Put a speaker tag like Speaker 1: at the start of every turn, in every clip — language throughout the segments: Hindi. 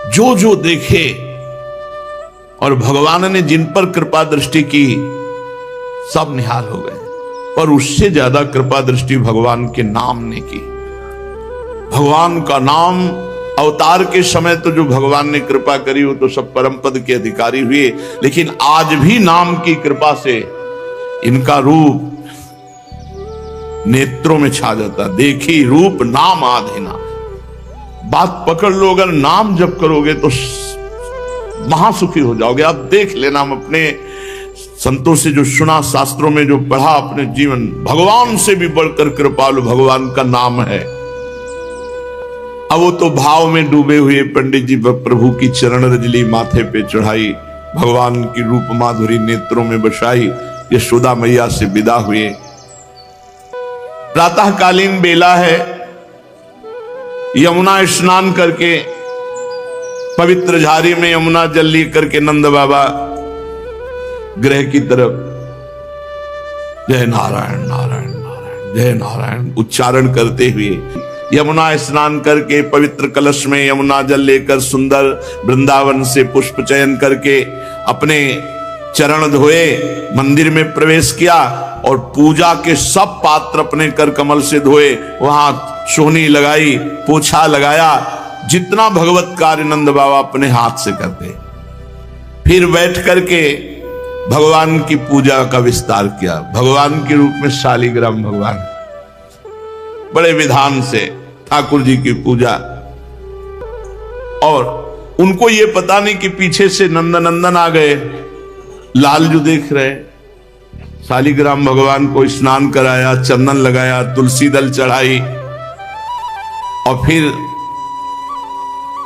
Speaker 1: जो जो देखे, और भगवान ने जिन पर कृपा दृष्टि की सब निहाल हो गए। पर उससे ज्यादा कृपा दृष्टि भगवान के नाम ने की। भगवान का नाम अवतार के समय तो जो भगवान ने कृपा करी वो तो सब परम पद के अधिकारी हुए, लेकिन आज भी नाम की कृपा से इनका रूप नेत्रों में छा जाता। देखी रूप नाम आधेना। बात पकड़ लो, अगर नाम जप करोगे तो महासुखी हो जाओगे। आप देख लेना, हम अपने संतों से जो सुना, शास्त्रों में जो पढ़ा, अपने जीवन, भगवान से भी बढ़कर कृपालु भगवान का नाम है। अब वो तो भाव में डूबे हुए पंडित जी प्रभु की चरण रजली माथे पे चढ़ाई, भगवान की रूप माधुरी नेत्रों में बसाई, यशोदा मैया से विदा हुए। प्रातःकालीन बेला है, यमुना स्नान करके पवित्र झारी में यमुना जल ली करके नंद बाबा गृह की तरफ जय नारायण नारायण नारायण जय नारायण उच्चारण करते हुए यमुना स्नान करके पवित्र कलश में यमुना जल लेकर सुंदर वृंदावन से पुष्प चयन करके अपने चरण धोए, मंदिर में प्रवेश किया और पूजा के सब पात्र अपने कर कमल से धोए, वहां सोहनी लगाई, पोछा लगाया, जितना भगवत कार्य नंद बाबा अपने हाथ से करते। फिर बैठ करके भगवान की पूजा का विस्तार किया। भगवान के रूप में शालिग्राम भगवान बड़े विधान से ठाकुर जी की पूजा, और उनको ये पता नहीं कि पीछे से नंदनंदन आ गए, लालजू देख रहे। शालिग्राम भगवान को स्नान कराया, चंदन लगाया, तुलसी दल चढ़ाई, और फिर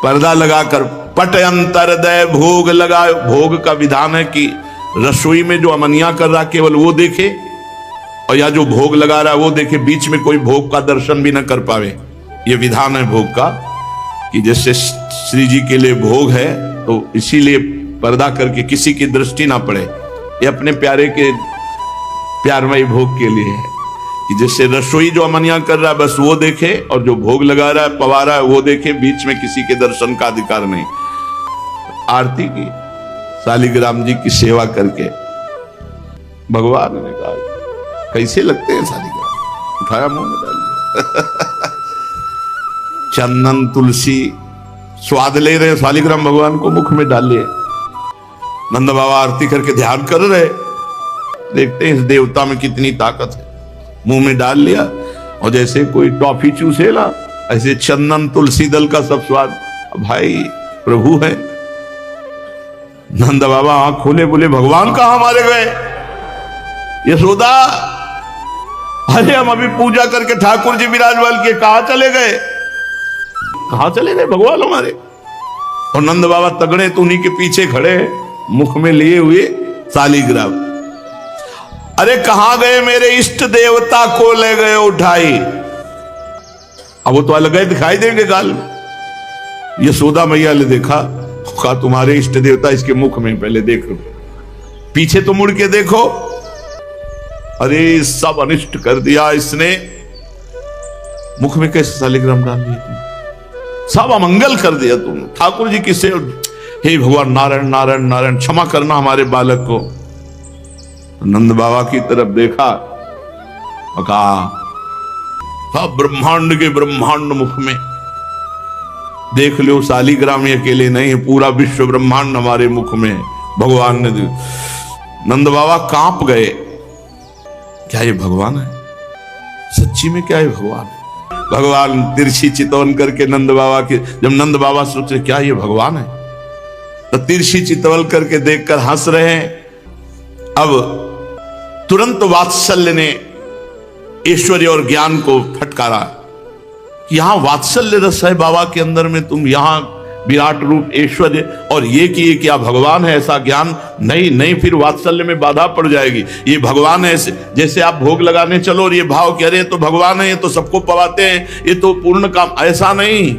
Speaker 1: पर्दा लगाकर पट अंतरदय भोग लगा। भोग का विधान है कि रसोई में जो अमनिया कर रहा केवल वो देखे, और या जो भोग लगा रहा है वो देखे, बीच में कोई भोग का दर्शन भी न कर पावे। ये विधान है भोग का, कि जैसे श्री जी के लिए भोग है तो इसीलिए पर्दा करके किसी की दृष्टि ना पड़े। ये अपने प्यारे के प्यारमयी भोग के लिए है कि जैसे रसोई जो अमनिया कर रहा है बस वो देखे, और जो भोग लगा रहा है पवा रहा है वो देखे, बीच में किसी के दर्शन का अधिकार नहीं। आरती की शालिग्राम जी की सेवा करके भगवान ने कहा कैसे लगते हैं शालिग्राम, उठाया मुंह में डाल दिया। चंदन तुलसी स्वाद ले रहे, शालिग्राम भगवान को मुख में डाल लिए। नंद बाबा आरती करके ध्यान कर रहे, देखते हैं इस देवता में कितनी ताकत है। मुंह में डाल लिया, और जैसे कोई टॉफी चूसे ना, ऐसे चंदन तुलसी दल का सब स्वाद। भाई प्रभु है। नंद बाबा आंख खोले, बोले भगवान कहां हमारे गए? यशोदा, अरे हम अभी पूजा करके ठाकुर जी विराजमान किए, कहां चले गए? कहां चले गए भगवान हमारे? और नंद बाबा तगड़े तो उन्हीं के पीछे खड़े, मुख में लिए हुए शालिग्राम। अरे कहां गए मेरे इष्ट देवता को ले गए उठाई। अब वो तो अलग ही दिखाई देंगे गाल में। यशोदा मैया ने देखा, कहा तुम्हारे इष्ट देवता इसके मुख में, पहले देखो, पीछे तो मुड़ के देखो। अरे सब अनिष्ट कर दिया इसने, मुख में कैसे शालिग्राम डाल दिया तुम, सब अमंगल कर दिया तुम। ठाकुर जी की सेवा, हे भगवान नारायण नारायण नारायण, क्षमा करना हमारे बालक को। नंद बाबा की तरफ देखा और कहा सब ब्रह्मांड के ब्रह्मांड मुख में देख लो, शालिग्राम अकेले नहीं, पूरा विश्व ब्रह्मांड हमारे मुख में है। भगवान ने नंद बाबा कांप गए, क्या ये भगवान है? सच्ची में क्या ये भगवान है? भगवान तिरछी चितवन करके नंद बाबा के, जब नंद बाबा सोचे क्या ये भगवान है, तो तिरछी चितवन करके देखकर हंस रहे हैं। अब तुरंत वात्सल्य ने ऐश्वर्य और ज्ञान को फटकारा, यहां वात्सल्य रस है बाबा के अंदर में, तुम यहां विराट रूप ऐश्वर्य, और ये कि ये क्या भगवान है? ऐसा ज्ञान नहीं, नहीं, फिर वात्सल्य में बाधा पड़ जाएगी। ये भगवान है, जैसे आप भोग लगाने चलो और ये भाव कि अरे तो भगवान है, ये तो सबको पवाते हैं, ये तो पूर्ण काम, ऐसा नहीं,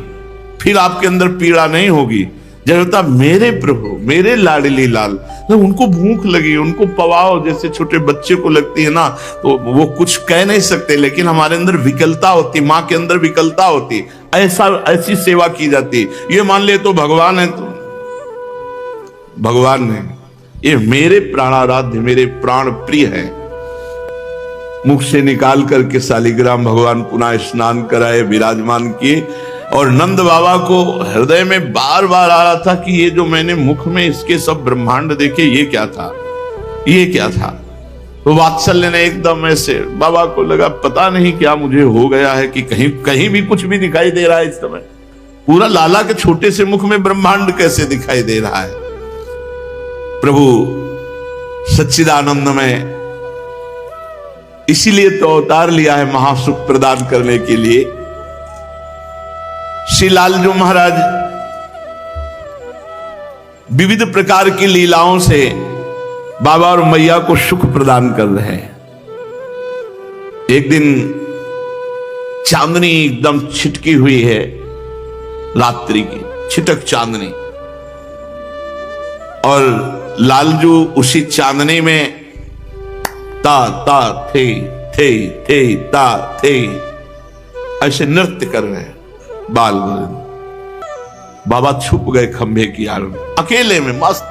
Speaker 1: फिर आपके अंदर पीड़ा नहीं होगी। जब होता मेरे प्रभु, मेरे लाडली लाल, तो उनको भूख लगी, उनको पवाओ जैसे छोटे बच्चे को लगती है ना, तो वो कुछ कह नहीं सकते, लेकिन हमारे अंदर विकलता होती, माँ के अंदर विकलता होती, ऐसी सेवा की जाती। ये मान ले तो भगवान है, तो भगवान ने ये मेरे प्राणाराध्य, मेरे प्राण प्रिय है। मुख से निकाल करके शालिग्राम भगवान पुनः स्नान कराए, विराजमान किए, और नंद बाबा को हृदय में बार बार आ रहा था कि ये जो मैंने मुख में इसके सब ब्रह्मांड देखे, ये क्या था, ये क्या था। तो वात्सल्य ने एकदम ऐसे, बाबा को लगा पता नहीं क्या मुझे हो गया है कि कहीं कहीं भी कुछ भी दिखाई दे रहा है इस समय, पूरा लाला के छोटे से मुख में ब्रह्मांड कैसे दिखाई दे रहा है। प्रभु सच्चिदानंद में इसीलिए तो अवतार लिया है महासुख प्रदान करने के लिए। श्री लालजू महाराज विविध प्रकार की लीलाओं से बाबा और मैया को सुख प्रदान कर रहे हैं। एक दिन चांदनी एकदम छिटकी हुई है, रात्रि की छिटक चांदनी, और लालजू उसी चांदनी में ता ता थे ता थे ऐसे नृत्य कर रहे हैं। बाल बाबा छुप गए खंभे की आड़ में, अकेले में मस्त।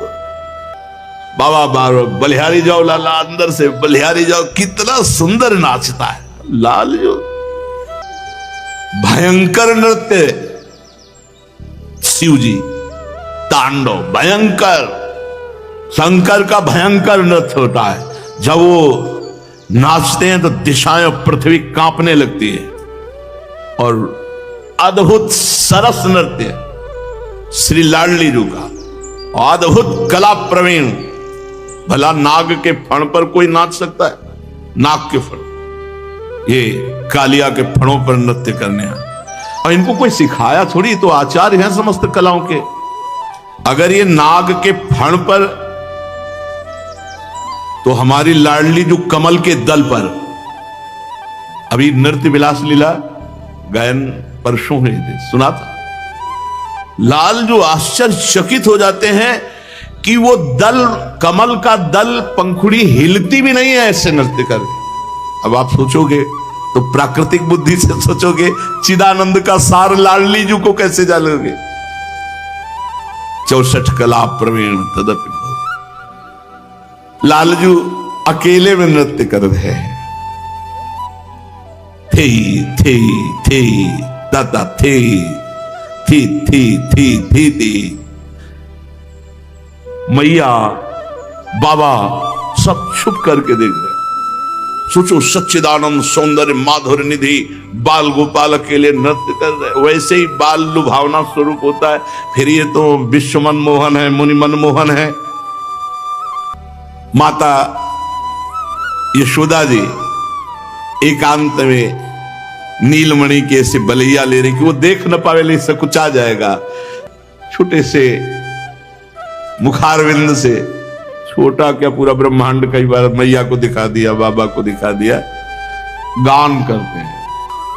Speaker 1: बाबा बार बलिहारी जाओ लाला, अंदर से बलिहारी जाओ, कितना सुंदर नाचता है लालजू, भयंकर नृत्य, शिव जी तांडव, भयंकर शंकर का भयंकर नृत्य होता है। जब वो नाचते हैं तो दिशाएं पृथ्वी कांपने लगती है, और अद्भुत सरस नृत्य श्री लाडली जी का, अद्भुत कला प्रवीण। भला नाग के फण पर कोई नाच सकता है? नाग के फण, ये कालिया के फणों पर नृत्य करने हैं, और इनको कोई सिखाया थोड़ी, तो आचार्य हैं समस्त कलाओं के। अगर ये नाग के फण पर, तो हमारी लाडली जो कमल के दल पर, अभी नृत्य विलास लीला गायन परसों हुए थे, सुना था। लाल जो आश्चर्यचकित हो जाते हैं कि वो दल, कमल का दल, पंखुड़ी हिलती भी नहीं है ऐसे नृत्य कर। अब आप सोचोगे तो प्राकृतिक बुद्धि से सोचोगे, चिदानंद का सार लाडली जी को कैसे जानोगे। 64 कला प्रवीण तदपि लालजू अकेले में नृत्य कर रहे हैं। थे दादा थी मैया बाबा सब छुप करके देख रहे। सोचो, सच्चिदानंद सौंदर्य माधुर्य निधि बाल गोपाल के लिए नृत्य कर रहे। वैसे ही बाल लुभावना स्वरूप होता है, फिर ये तो विश्व मनमोहन है, मुनि मनमोहन है। माता यशोदा जी एकांत में नीलमणि के ऐसे बलैया ले रही कि वो देख न पावे, ले सकुचा जाएगा। छोटे से मुखारविंद से, छोटा क्या पूरा ब्रह्मांड कई बार मैया को दिखा दिया, बाबा को दिखा दिया। गान करते हैं,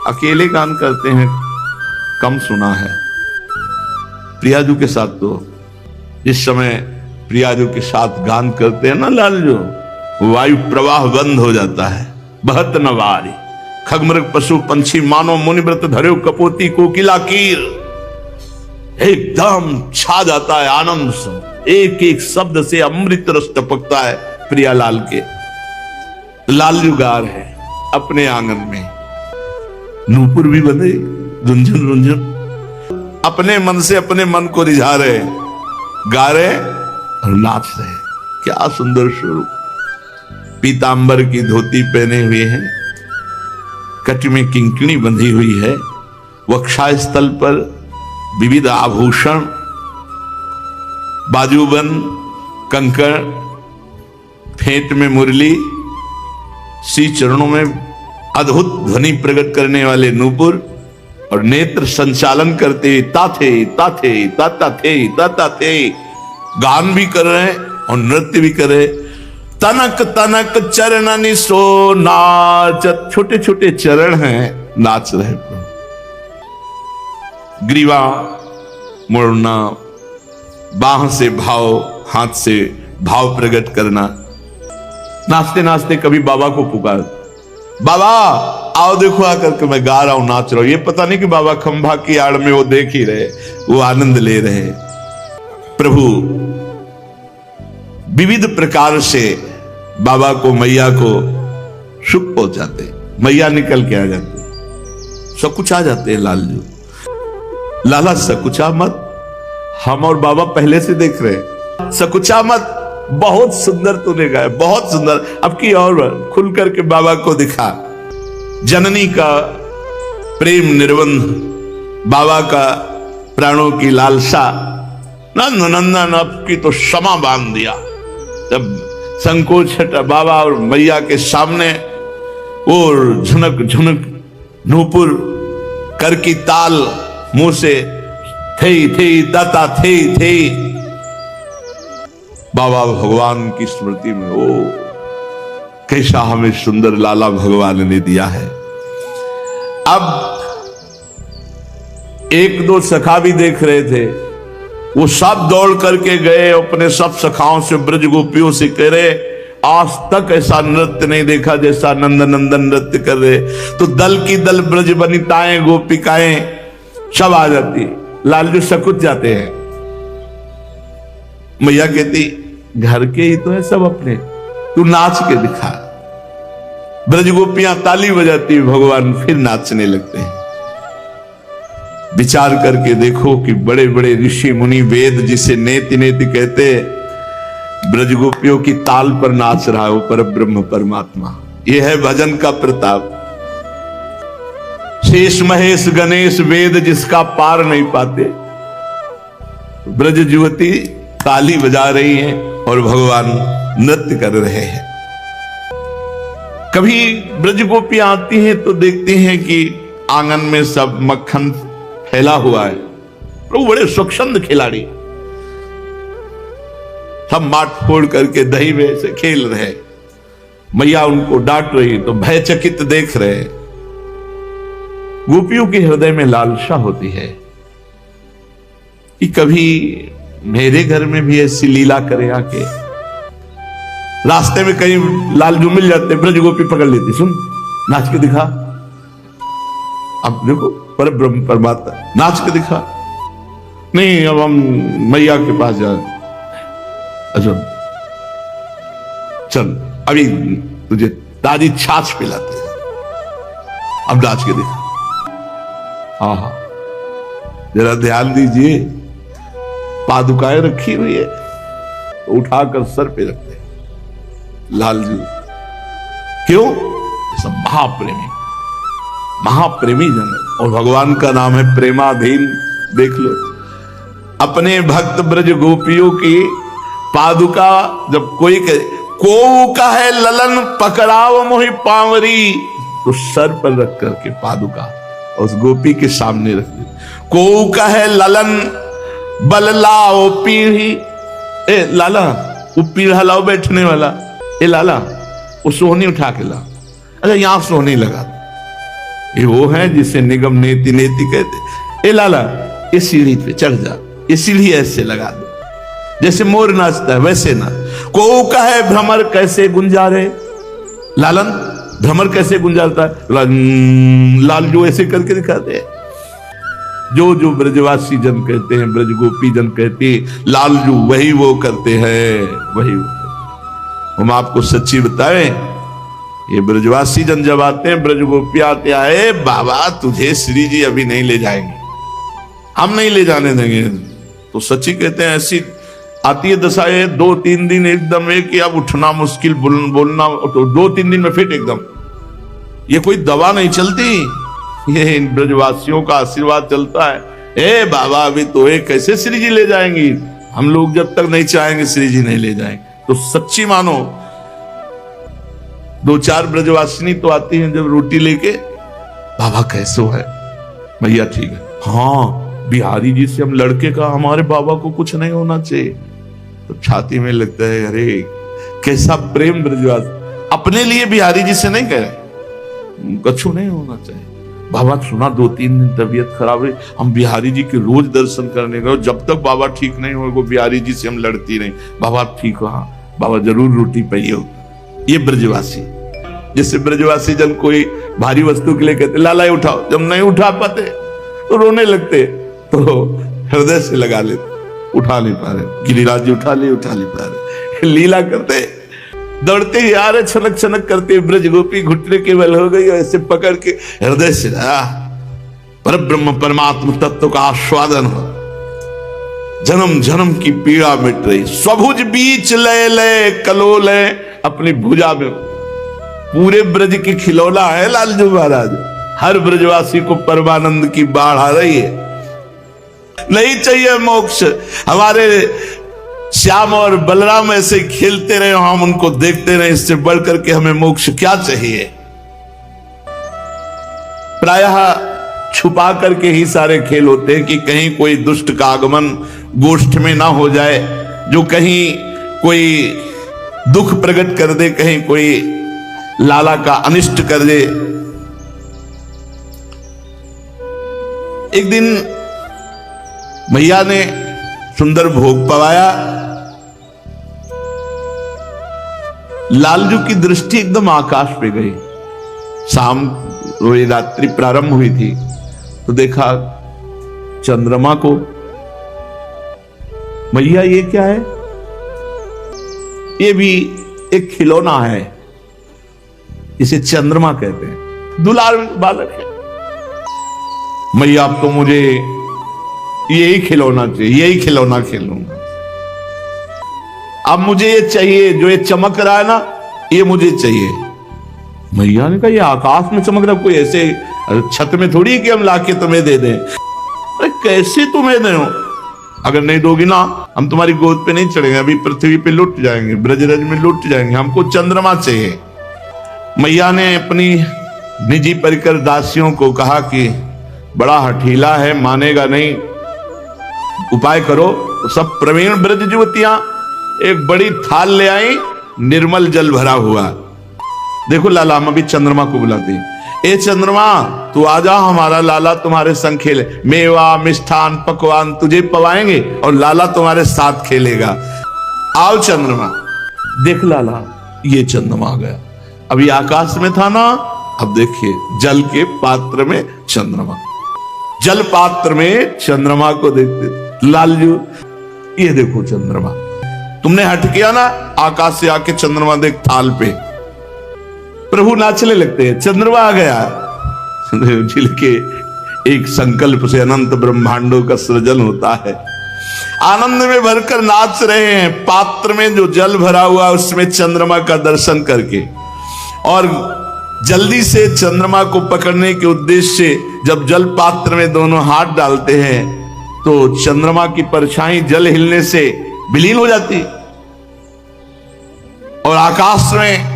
Speaker 1: अकेले गान करते हैं, कम सुना है। प्रियाजू के साथ तो इस समय प्रियाजू के साथ गान करते हैं ना लालजू, वायु प्रवाह बंद हो जाता है। बहत नवारी खगमृग पशु पंछी मानो मुनिव्रत धर्यो कपोती कोकिला कीर, एकदम छा जाता है आनंद से। एक एक शब्द से अमृत रस टपकता है प्रियालाल के। लालजू गा रहे हैं अपने आंगन में, नूपुर भी बंधे, रुंझुन रुंझुन, अपने मन से अपने मन को रिझा रहे, गा रहे और नाच रहे। क्या सुंदर स्वरूप। पीतांबर की धोती पहने हुए हैं, कट में किंकिणी बंधी हुई है, वक्षस्थल पर विविध आभूषण, बाजूबंद, कंकड़, फेंट में मुरली, श्री चरणों में अद्भुत ध्वनि प्रकट करने वाले नूपुर, और नेत्र संचालन करते ताथे ताथे ताता थे ताता थे, गान भी कर रहे हैं और नृत्य भी कर रहे। तनक तनक चरणनि सो नाच, छोटे छोटे चरण हैं, नाच रहे। ग्रीवा मोड़ना, बाह से भाव, हाथ से भाव प्रकट करना। नाचते नाचते कभी बाबा को पुकार, बाबा आओ देखो आकर के मैं गा रहा हूं, नाच रहा हूं। ये पता नहीं कि बाबा खंभा की आड़ में वो देख ही रहे, वो आनंद ले रहे। प्रभु विविध प्रकार से बाबा को, मैया को सुख पहुंचाते। मैया निकल के आ जाते, सब कुछ आ जाते हैं। लालजू, लाला सकुचा मत, हम और बाबा पहले से देख रहे। सकुचा मत, बहुत सुंदर तूने गाया, बहुत सुंदर। अब की और खुल करके बाबा को दिखा। जननी का प्रेम निर्बंध, बाबा का प्राणों की लालसा। नंद नंदन अब की तो क्षमा बांध दिया। जब संकोच हटा बाबा और मैया के सामने, और झुनक झुनक नूपुर कर की ताल मुंह से थे दाता थे। बाबा भगवान की स्मृति में, ओ कैसा हमें सुंदर लाला भगवान ने दिया है। अब एक दो सखा भी देख रहे थे, वो सब दौड़ करके गए, अपने सब सखाओं से, ब्रज गोपियों से कह रहे आज तक ऐसा नृत्य नहीं देखा जैसा नंद नंदन नृत्य कर रहे। तो दल की दल ब्रज वनिताएं, गोपिकाएं सब आ जाती। लालजू सकुच जाते हैं। मैया कहती घर के ही तो है सब अपने, तू नाच के दिखा। ब्रज गोपियां ताली बजाती, भगवान फिर नाचने लगते हैं। विचार करके देखो कि बड़े बड़े ऋषि मुनि, वेद जिसे नेति नेति कहते, ब्रज गोपियों की ताल पर नाच रहा है वो पर ब्रह्म परमात्मा। यह है भजन का प्रताप। शेष महेश गणेश वेद जिसका पार नहीं पाते, ब्रज युवती ताली बजा रही हैं और भगवान नृत्य कर रहे हैं। कभी ब्रज गोपियां आती हैं तो देखती हैं कि आंगन में सब मक्खन फैला हुआ है। प्रभु बड़े स्वच्छंद खिलाड़ी, सब माट फोड़ करके दही में से खेल रहे। मैया उनको डांट रही तो भयचकित देख रहे। गोपियों के हृदय में लालसा होती है कि कभी मेरे घर में भी ऐसी लीला करे आके। रास्ते में कहीं लालजू मिल जाते, ब्रज गोपी पकड़ लेती, सुन नाच के दिखा। अब देखो पर ब्रह्म परमात्मा नाच के दिखा। नहीं अब हम मैया के पास जा, अच्छा चल अभी तुझे दादी छाछ पिलाते हैं, अब नाच के दिखा। हाँ जरा ध्यान दीजिए, पादुकाएं रखी हुई है तो उठाकर सर पे रखते हैं लालजू। क्यों? सब महाप्रेमी, महाप्रेमी जन है। और भगवान का नाम है प्रेमाधीन। देख लो अपने भक्त ब्रज गोपियों की पादुका, जब कोई कहे को का है ललन पकड़ाओ मोहि पावरी, तो सर पर रख करके पादुका उस गोपी के सामने रख दी। को का है ललन बल लाओ पीढ़ी, ए लाला वो पीढ़ा लाओ बैठने वाला, ए लाला वो सोहनी उठा के ला। अच्छा यहां सोहनी लगा, ये वो है जिसे निगम नेति नेति कहते। ए लाला इस सीढ़ी पे चढ़ जा, ये सीढ़ी ऐसे लगा दो, जैसे मोर नाचता है वैसे ना। को का है भ्रमर कैसे गुंजारे, लालन भ्रमर कैसे गुंजारता है, लालजू ऐसे करके दिखाते हैं। जो जो ब्रजवासी जन कहते हैं, ब्रज गोपी जन कहते हैं, लालजू वही वो करते हैं, वही वो। हम आपको सच्ची बताएं, ये ब्रजवासी जन जब आते हैं, ब्रज गोपी आते आए, बाबा तुझे श्री जी अभी नहीं ले जाएंगे, हम नहीं ले जाने देंगे। तो सच्ची कहते हैं ऐसी आती है दशा, 2-3 दिन एकदम है कि अब उठना मुश्किल, बोलना तो 2-3 दिन में फिट एकदम। ये कोई दवा नहीं चलती, ये इन ब्रजवासियों का आशीर्वाद चलता है। ए बाबा अभी तो एक कैसे श्री जी ले जाएंगी, हम लोग जब तक नहीं चाहेंगे श्री जी नहीं ले जाएंगे। तो सच्ची मानो 2-4 ब्रजवासिनी तो आती हैं जब रोटी लेके, बाबा कैसो है, भैया ठीक है, हाँ बिहारी जी से हम लड़के का, हमारे बाबा को कुछ नहीं होना चाहिए। तो छाती में लगता है अरे कैसा प्रेम ब्रजवास, अपने लिए बिहारी जी से नहीं कह रहे, कछु नहीं होना चाहिए। बाबा सुना 2-3 दिन तबीयत खराब है, हम बिहारी जी के रोज दर्शन करने गए, जब तक बाबा ठीक नहीं हो बिहारी जी से हम लड़ती नहीं। बाबा आप ठीक हो? हाँ। बाबा जरूर रोटी पाइयो। ये ब्रजवासी, जैसे ब्रजवासी जब कोई भारी वस्तु के लिए कहते लाला उठाओ, जब नहीं उठा पाते तो रोने लगते, तो हृदय से लगा लेते, उठा नहीं पा रहे, गिरिराज जी उठा नहीं पा रहे, लीला करते, दौड़ते ही आ रहे, छनक छनक करते, ब्रज गोपी घुटने के बल हो गई, ऐसे पकड़ के हृदय से पर ब्रह्म परमात्मा तत्व का आस्वादन हो, जन्म जन्म की पीड़ा मिट रही। स्वभुज बीच लय लय कलो लय, अपनी भुजा में पूरे ब्रज की खिलौना है लालजू महाराज। हर ब्रजवासी को परमानंद की बाढ़ आ रही है। नहीं चाहिए मोक्ष, हमारे श्याम और बलराम ऐसे खेलते रहे, हम उनको देखते रहे, इससे बढ़कर के हमें मोक्ष क्या चाहिए। प्रायः छुपा करके ही सारे खेल होते हैं कि कहीं कोई दुष्ट का आगमन गोष्ठ में ना हो जाए, जो कहीं कोई दुख प्रकट कर दे, कहीं कोई लाला का अनिष्ट कर दे। एक दिन मैया ने सुंदर भोग पवाया, लालजू की दृष्टि एकदम आकाश पे गई। शाम रोई रात्रि प्रारंभ हुई थी तो देखा चंद्रमा को। मैया ये क्या है? ये भी एक खिलौना है, इसे चंद्रमा कहते हैं, दुलार बालक है। मैया अब तो मुझे यही खिलौना चाहिए, यही खिलौना खेलूंगा। अब मुझे ये चाहिए, जो ये चमक रहा है ना, ये मुझे चाहिए। मैया ने कहा ये आकाश में चमक रहा, कोई ऐसे छत में थोड़ी कि हम लाके तुम्हें दे दें। अरे कैसे तुम्हें दें? अगर नहीं दोगी ना, हम तुम्हारी गोद पे नहीं चढ़ेंगे, अभी पृथ्वी पे लुट जाएंगे, ब्रजरज में लुट जाएंगे, हमको चंद्रमा चाहिए। मैया ने अपनी निजी परिकर दासियों को कहा कि बड़ा हठीला है, मानेगा नहीं, उपाय करो। तो सब प्रवीण ब्रज युवतियां एक बड़ी थाल ले आई, निर्मल जल भरा हुआ। देखो लाला, हम अभी चंद्रमा को बुलाते हैं, ए चंद्रमा तू आजा, हमारा लाला तुम्हारे संग खेले, मेवा मिष्ठान पकवान तुझे पवाएंगे और लाला तुम्हारे साथ खेलेगा। आओ चंद्रमा। देख लाला, ये चंद्रमा आ गया। अभी आकाश में था ना, अब देखिए जल के पात्र में चंद्रमा, जल पात्र में चंद्रमा को देखते। लालजू ये देखो चंद्रमा, तुमने हट किया ना, आकाश से आके चंद्रमा देख थाल पे। प्रभु नाचने लगते हैं, चंद्रमा आ गया। जिनके एक संकल्प से अनंत ब्रह्मांडों का सृजन होता है, आनंद में भरकर नाच रहे हैं। पात्र में जो जल भरा हुआ उसमें चंद्रमा का दर्शन करके, और जल्दी से चंद्रमा को पकड़ने के उद्देश्य से जब जल पात्र में दोनों हाथ डालते हैं तो चंद्रमा की परछाई जल हिलने से विलीन हो जाती, और आकाश में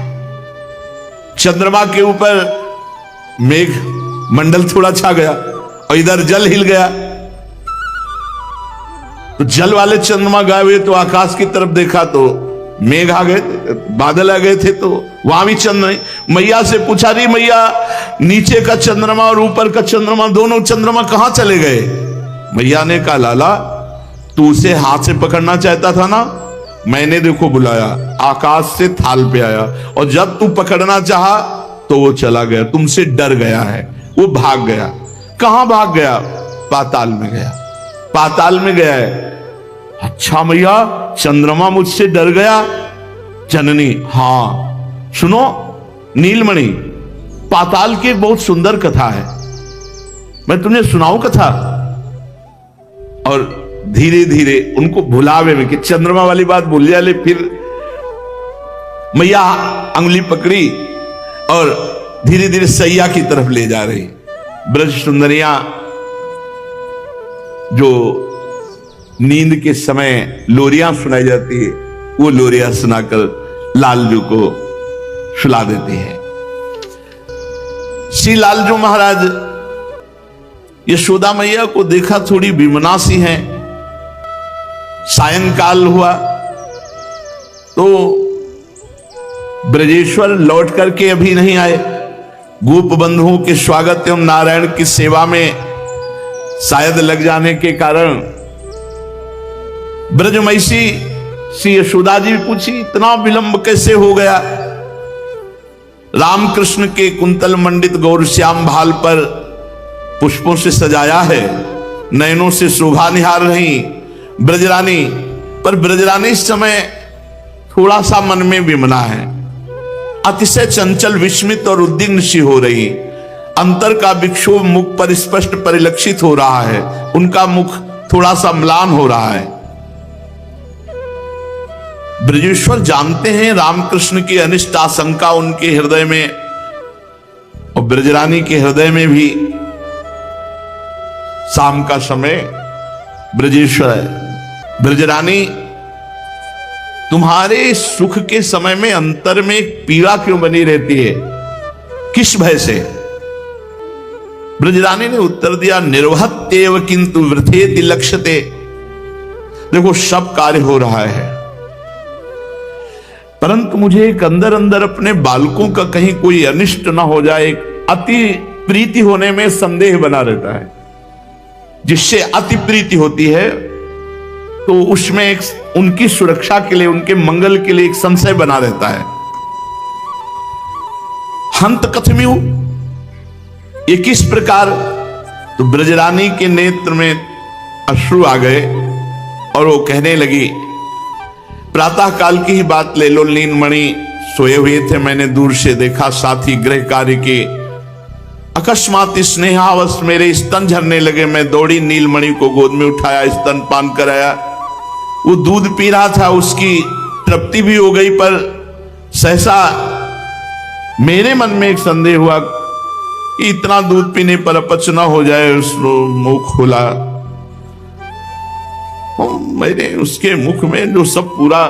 Speaker 1: चंद्रमा के ऊपर मेघ मंडल थोड़ा छा गया और इधर जल हिल गया। तो जल वाले चंद्रमा गए हुए तो आकाश की तरफ देखा तो मेघ आ गए, बादल आ गए थे, तो वहां भी चंद्र। मैया से पूछा, रही मैया नीचे का चंद्रमा और ऊपर का चंद्रमा, दोनों चंद्रमा कहां चले गए? मैया ने कहा लाला, तू उसे हाथ से पकड़ना चाहता था ना, मैंने देखो बुलाया, आकाश से थाल पे आया, और जब तू पकड़ना चाहा तो वो चला गया, तुमसे डर गया है, वो भाग गया। कहां भाग गया? पाताल में गया, पाताल में गया है। अच्छा मैया, चंद्रमा मुझसे डर गया? जननी, हां सुनो नीलमणि, पाताल की एक बहुत सुंदर कथा है, मैं तुम्हें सुनाऊं कथा। और धीरे धीरे उनको भुलावे में कि चंद्रमा वाली बात भूल जाए, फिर मैया अंगुली पकड़ी और धीरे धीरे सैया की तरफ ले जा रही। ब्रज सुंदरियां जो नींद के समय लोरियां सुनाई जाती है, वो लोरियां सुनाकर लालजू को सुला देती है। श्री लालजू महाराज यशोदा मैया को देखा थोड़ी विमना सी है। सायंकाल हुआ तो ब्रजेश्वर लौट करके अभी नहीं आए, गोप बंधुओं के स्वागत एवं नारायण की सेवा में शायद लग जाने के कारण ब्रजमयसी श्री यशोदा जी पूछी, इतना विलंब कैसे हो गया? रामकृष्ण के कुंतल मंडित गौरश्याम भाल पर पुष्पों से सजाया है, नयनों से शोभा निहार रही ब्रजरानी, पर ब्रजरानी इस समय थोड़ा सा मन में विमना है, अतिशय चंचल, विस्मित और उद्विग्न सी हो रही। अंतर का विक्षोभ मुख पर स्पष्ट परिलक्षित हो रहा है, उनका मुख थोड़ा सा म्लान हो रहा है। ब्रजेश्वर जानते हैं रामकृष्ण की अनिष्ट आशंका उनके हृदय में और ब्रजरानी के हृदय में भी। शाम का समय ब्रजेश्वर है, ब्रजरानी तुम्हारे सुख के समय में अंतर में एक पीड़ा क्यों बनी रहती है, किस भय से? ब्रजरानी ने उत्तर दिया, निर्वहत्येव किंतु वृथेति लक्ष्यते। देखो सब कार्य हो रहा है, परंतु मुझे एक अंदर अंदर अपने बालकों का कहीं कोई अनिष्ट ना हो जाए, एक अति प्रीति होने में संदेह बना रहता है। जिससे अति प्रीति होती है तो उसमें एक उनकी सुरक्षा के लिए, उनके मंगल के लिए एक संशय बना रहता है। हंत कथम्यु, ये किस प्रकार? तो ब्रजरानी के नेत्र में अश्रु आ गए और वो कहने लगी, प्रातः काल की ही बात ले लो, नीलमणि सोए हुए थे, मैंने दूर से देखा, साथ ही गृह कार्य के अकस्मात स्नेहावश मेरे स्तन झरने लगे। मैं दौड़ी, नीलमणि को गोद में उठाया, स्तन पान कराया। वो दूध पी रहा था, उसकी तृप्ति भी हो गई, पर सहसा मेरे मन में एक संदेह हुआ कि इतना दूध पीने पर अपच न हो जाए। उसने मुंह खोला, मैंने उसके मुख में जो सब पूरा,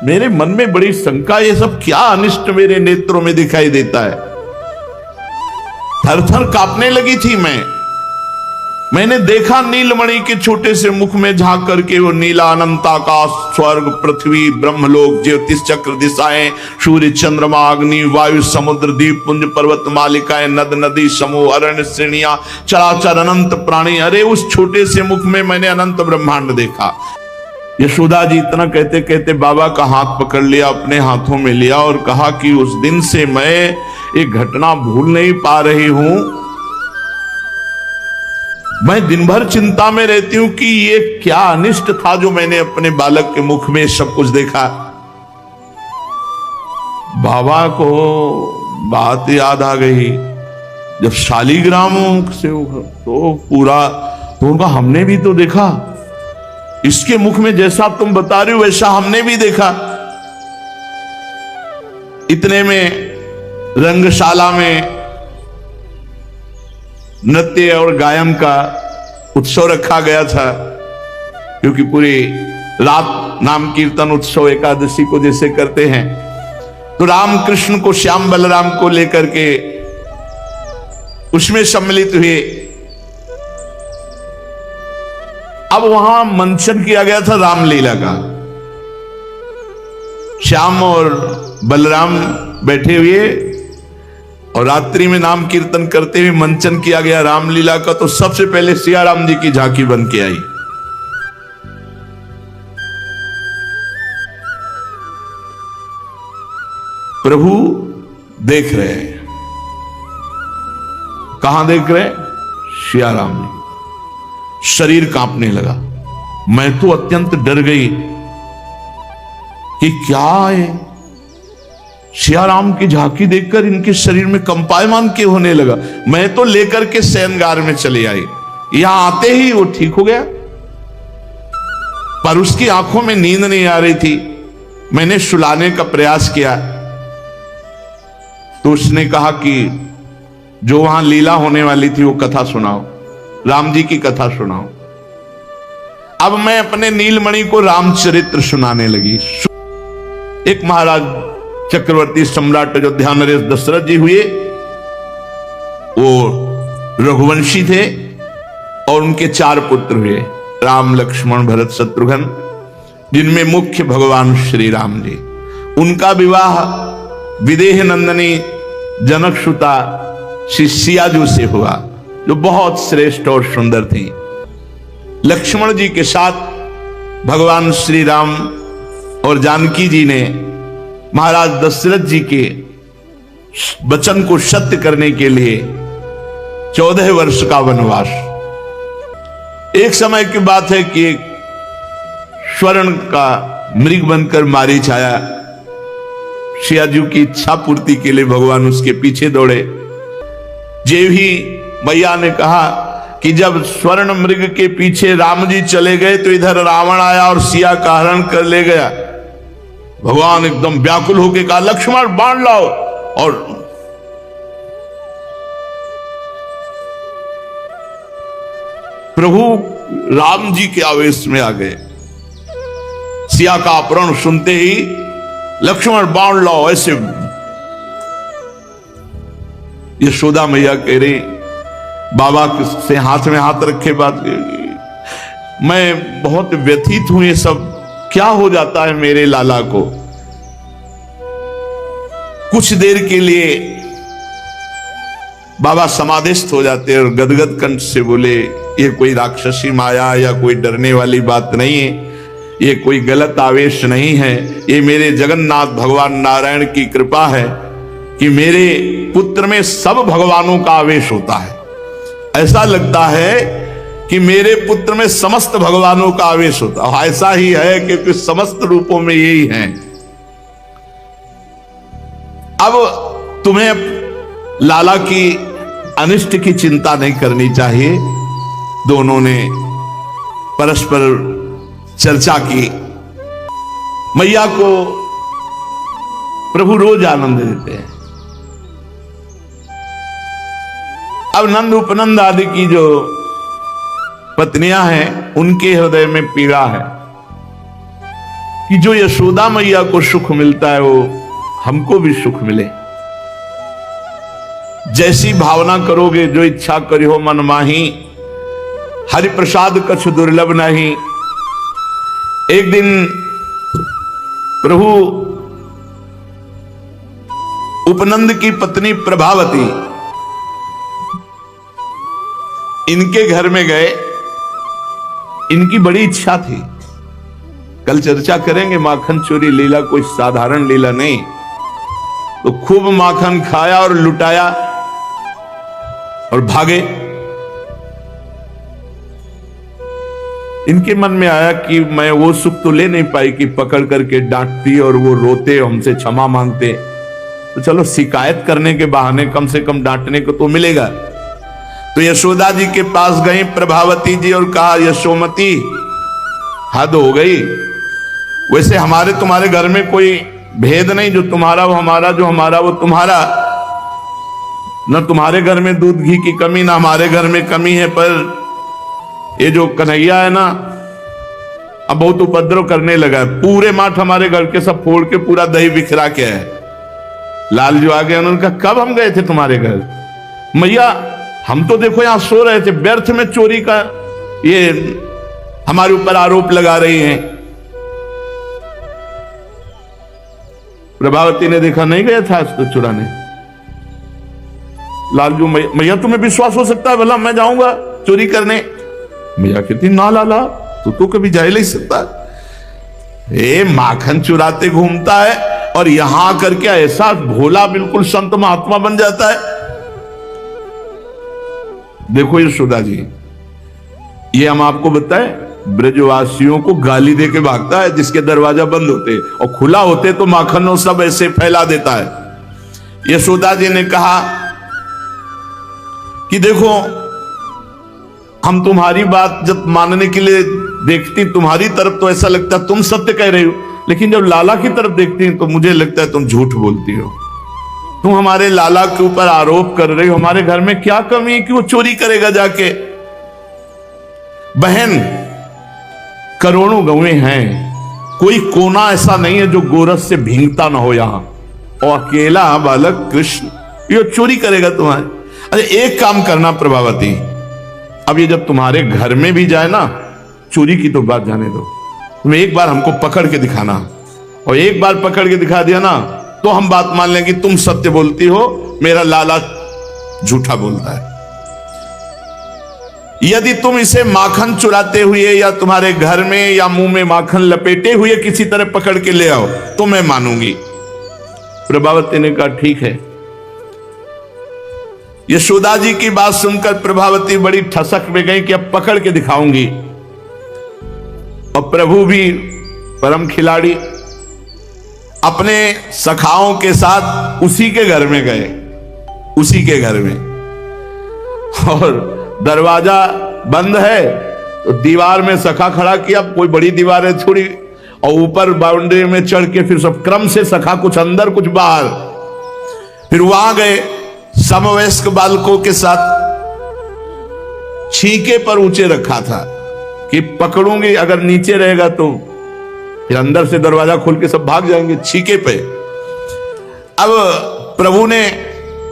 Speaker 1: मेरे मन में बड़ी शंका, ये सब क्या अनिष्ट मेरे नेत्रों में दिखाई देता है। थर थर कांपने लगी थी मैंने देखा नीलमणि के छोटे से मुख में झांक करके वो नीला अनंत आकाश, स्वर्ग, पृथ्वी, ब्रह्मलोक, ज्योतिष चक्र, दिशाएं, सूर्य, चंद्रमा, अग्नि, वायु, समुद्र, द्वीप पुंज, पर्वत मालिकाएं, नद नदी, समूह, अरण्य श्रेणियां, चराचर अनंत प्राणी। अरे उस छोटे से मुख में मैंने अनंत ब्रह्मांड देखा। यशोदा जी इतना कहते कहते बाबा का हाथ पकड़ लिया, अपने हाथों में लिया और कहा कि उस दिन से मैं एक घटना भूल नहीं पा रही हूं। मैं दिन भर चिंता में रहती हूं कि ये क्या अनिष्ट था जो मैंने अपने बालक के मुख में सब कुछ देखा। बाबा को बात याद आ गई, जब शालिग्राम से तो पूरा, तो उनका हमने भी तो देखा, इसके मुख में जैसा तुम बता रहे हो वैसा हमने भी देखा। इतने में रंगशाला में नृत्य और गायन का उत्सव रखा गया था, क्योंकि पूरी रात नाम कीर्तन उत्सव एकादशी को जैसे करते हैं, तो रामकृष्ण को, श्याम बलराम को लेकर के उसमें सम्मिलित हुए। अब वहां मंचन किया गया था रामलीला का। श्याम और बलराम बैठे हुए और रात्रि में नाम कीर्तन करते हुए मंचन किया गया रामलीला का। तो सबसे पहले सिया राम जी की झांकी बन के आई। प्रभु देख रहे हैं, कहां देख रहे हैं? सिया राम जी। शरीर कांपने लगा, मैं तो अत्यंत डर गई कि क्या है। सिया राम की झांकी देखकर इनके शरीर में कंपायमान क्यों होने लगा। मैं तो लेकर के शयनगार में चली आई, यहां आते ही वो ठीक हो गया, पर उसकी आंखों में नींद नहीं आ रही थी। मैंने सुलाने का प्रयास किया तो उसने कहा कि जो वहां लीला होने वाली थी वो कथा सुनाओ, राम जी की कथा सुनाओ। अब मैं अपने नीलमणि को रामचरित्र सुनाने लगी। एक महाराज चक्रवर्ती सम्राट अयोध्या नरेश दशरथ जी हुए, वो रघुवंशी थे और उनके 4 पुत्र हुए, राम, लक्ष्मण, भरत, शत्रुघ्न, जिनमें मुख्य भगवान श्री राम जी। उनका विवाह विदेह नंदनी जनक सुता शिष्याजू से हुआ, जो बहुत श्रेष्ठ और सुंदर थी। लक्ष्मण जी के साथ भगवान श्री राम और जानकी जी ने महाराज दशरथ जी के वचन को सत्य करने के लिए 14 वर्ष का वनवास। एक समय की बात है कि एक स्वर्ण का मृग बनकर मारीच आया। सियाजू की इच्छा पूर्ति के लिए भगवान उसके पीछे दौड़े। जे भी मैया ने कहा कि जब स्वर्ण मृग के पीछे राम जी चले गए तो इधर रावण आया और सिया का हरण कर ले गया। भगवान एकदम व्याकुल होकर कहा, लक्ष्मण बाण लाओ। और प्रभु राम जी के आवेश में आ गए। सिया का अपहरण सुनते ही लक्ष्मण बाण लाओ। ऐसे यशोदा मैया कह रही, बाबा से हाथ में हाथ रखे बात, मैं बहुत व्यथित हूं, ये सब क्या हो जाता है मेरे लाला को। कुछ देर के लिए बाबा समाधिस्थ हो जाते और गदगद कंठ से बोले, ये कोई राक्षसी माया या कोई डरने वाली बात नहीं है, ये कोई गलत आवेश नहीं है, ये मेरे जगन्नाथ भगवान नारायण की कृपा है कि मेरे पुत्र में सब भगवानों का आवेश होता है। ऐसा लगता है कि मेरे पुत्र में समस्त भगवानों का आवेश होता है। ऐसा ही है क्योंकि समस्त रूपों में यही है। अब तुम्हें लाला की अनिष्ट की चिंता नहीं करनी चाहिए। दोनों ने परस्पर चर्चा की। मैया को प्रभु रोज आनंद देते हैं। अब नंद उपनंद आदि की जो पत्नियां हैं, उनके हृदय में पीड़ा है कि जो यशोदा मैया को सुख मिलता है वो हमको भी सुख मिले। जैसी भावना करोगे, जो इच्छा करियो मन माही, हरि प्रसाद कछु दुर्लभ नहीं। एक दिन प्रभु उपनंद की पत्नी प्रभावती इनके घर में गए। इनकी बड़ी इच्छा थी, कल चर्चा करेंगे, माखन चोरी लीला कोई साधारण लीला नहीं। तो खूब माखन खाया और लुटाया और भागे। इनके मन में आया कि मैं वो सुख तो ले नहीं पाई कि पकड़ करके डांटती और वो रोते, हमसे क्षमा मांगते, तो चलो शिकायत करने के बहाने कम से कम डांटने को तो मिलेगा। तो यशोदा जी के पास गई प्रभावती जी और कहा, यशोमती हद हो गई। वैसे हमारे तुम्हारे घर में कोई भेद नहीं, जो तुम्हारा वो हमारा, जो हमारा वो तुम्हारा। न तुम्हारे घर में दूध घी की कमी, ना हमारे घर में कमी है, पर ये जो कन्हैया है ना, अब बहुत उपद्रव करने लगा है। पूरे माठ हमारे घर के सब फोड़ के पूरा दही बिखरा के है। लाल जो आ गए, उन्होंने कहा, कब हम गए थे तुम्हारे घर? मैया हम तो देखो यहां सो रहे थे, व्यर्थ में चोरी का ये हमारे ऊपर आरोप लगा रही हैं। प्रभावती ने देखा नहीं गया था इसको चुराने। लालजू, मैया तुम्हें विश्वास हो सकता है भला मैं जाऊंगा चोरी करने? मैया कहती, ना लाला, तू कभी जा ही नहीं सकता। ए माखन चुराते घूमता है और यहां आकर के ऐसा भोला बिल्कुल संत महात्मा बन जाता है। देखो यशोदा जी, ये हम आपको बताए, ब्रजवासियों को गाली दे के भागता है जिसके दरवाजा बंद होते और खुला होते तो माखन सब ऐसे फैला देता है। यशोदा जी ने कहा कि देखो, हम तुम्हारी बात जब मानने के लिए देखती तुम्हारी तरफ तो ऐसा लगता तुम सत्य कह रही हो, लेकिन जब लाला की तरफ देखती तो मुझे लगता है तुम झूठ बोलती हो। तुम हमारे लाला के ऊपर आरोप कर रही हो। हमारे घर में क्या कमी है कि वो चोरी करेगा जाके? बहन, करोड़ों गौएं हैं, कोई कोना ऐसा नहीं है जो गोरस से भींगता ना हो यहां, और अकेला बालक कृष्ण ये चोरी करेगा तुम्हारे? अरे एक काम करना प्रभावती, अब ये जब तुम्हारे घर में भी जाए ना, चोरी की तो बात जाने दो, तुम एक बार हमको पकड़ के दिखाना, और एक बार पकड़ के दिखा दिया ना तो हम बात मान लेंगे तुम सत्य बोलती हो, मेरा लाला झूठा बोलता है। यदि तुम इसे माखन चुराते हुए या तुम्हारे घर में या मुंह में माखन लपेटे हुए किसी तरह पकड़ के ले आओ तो मैं मानूंगी। प्रभावती ने कहा ठीक है। यशोदा जी की बात सुनकर प्रभावती बड़ी ठसक में गई कि अब पकड़ के दिखाऊंगी। और प्रभु भी परम खिलाड़ी अपने सखाओं के साथ उसी के घर में गए, उसी के घर में, और दरवाजा बंद है तो दीवार में सखा खड़ा किया, कोई बड़ी दीवार है थोड़ी, और ऊपर बाउंड्री में चढ़ के फिर सब क्रम से सखा, कुछ अंदर कुछ बाहर। फिर वहां गए समवयस्क बालकों के साथ, छीके पर ऊंचे रखा था कि पकड़ूंगी, अगर नीचे रहेगा तो फिर अंदर से दरवाजा खोल के सब भाग जाएंगे, छीके पे। अब प्रभु ने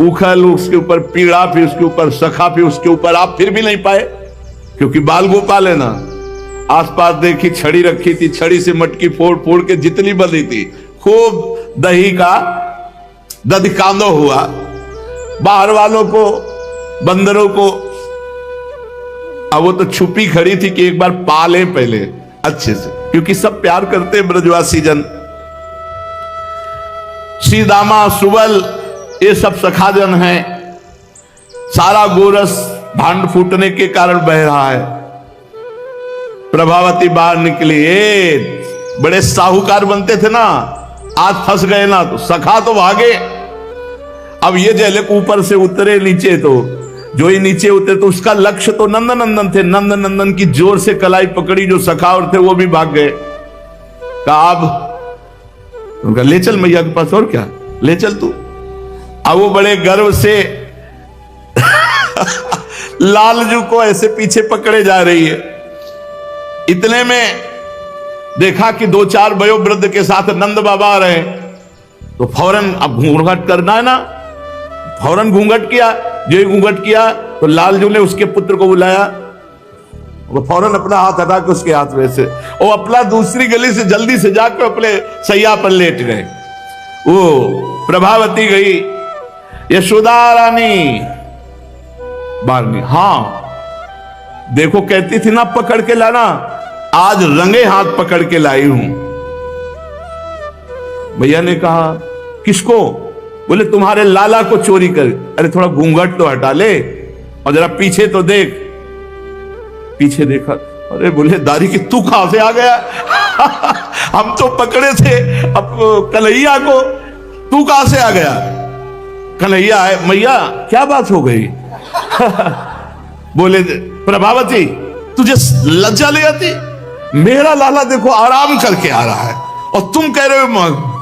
Speaker 1: उखल, उसके ऊपर पीड़ा, फिर उसके ऊपर सखा, फिर उसके ऊपर आप फिर भी नहीं पाए, क्योंकि बाल गोपाल है ना। आसपास देखी छड़ी रखी थी, छड़ी से मटकी फोड़ फोड़ के जितनी बनी थी, खूब दही का दधिकांदो हुआ। बाहर वालों को, बंदरों को, अब वो तो छुपी खड़ी थी कि एक बार पाले पहले अच्छे से, क्योंकि सब प्यार करते ब्रजवासी जन। श्री दामा, सुबल, ये सब सखाजन हैं। सारा गोरस भांड फूटने के कारण बह रहा है। प्रभावती बाहर निकली, बड़े साहूकार बनते थे ना, आज फंस गए ना तो सखा तो भागे। अब ये जैले ऊपर से उतरे नीचे, तो जो ही नीचे उतरे तो उसका लक्ष्य तो नंदनंदन थे। नंदनंदन की जोर से कलाई पकड़ी, जो सखावर थे वो भी भाग गए। कहा अब उनका ले चल मैया के पास, और क्या ले चल तू। अब वो बड़े गर्व से लालजू को ऐसे पीछे पकड़े जा रही है। इतने में देखा कि दो चार वयोवृद्ध के साथ नंद बाबा आ रहे हैं, तो फौरन अब घूंघट करना है ना, फौरन घूंघट किया। जो ही घूंघट किया तो लालजू ने उसके पुत्र को बुलाया, वो फौरन अपना हाथ हटा के उसके हाथ में से, वो अपना दूसरी गली से जल्दी से जाकर अपने सैया पर लेट गए। वो प्रभावती गई, यशोदा रानी बारनी, हाँ देखो कहती थी ना पकड़ के लाना, आज रंगे हाथ पकड़ के लाई हूं। भैया ने कहा किसको? बोले तुम्हारे लाला को चोरी कर। अरे थोड़ा घूंघट तो हटा ले और जरा पीछे तो देख। पीछे देखा, अरे बोले दारी की तू कहां से आ गया? हम तो पकड़े थे अब कन्हैया को, तू कहां से आ गया? कन्हैया है। मैया क्या बात हो गई? बोले प्रभावती तुझे लज्जा ले आती? मेरा लाला देखो आराम करके आ रहा है और तुम कह रहे हो।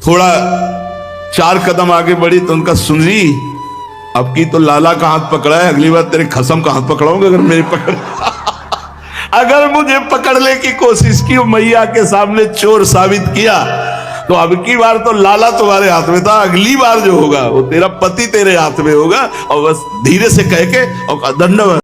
Speaker 1: थोड़ा चार कदम आगे बढ़ी तो उनका सुन ली, अब की तो लाला का हाथ पकड़ा है, अगली बार तेरे खसम का हाथ पकड़ाऊंगा अगर मेरी पकड़ अगर मुझे पकड़ने की कोशिश की, मैया के सामने चोर साबित किया, तो अब की बार तो लाला तुम्हारे हाथ में था, अगली बार जो होगा वो तेरा पति तेरे हाथ में होगा। और बस धीरे से कह के और दंडवत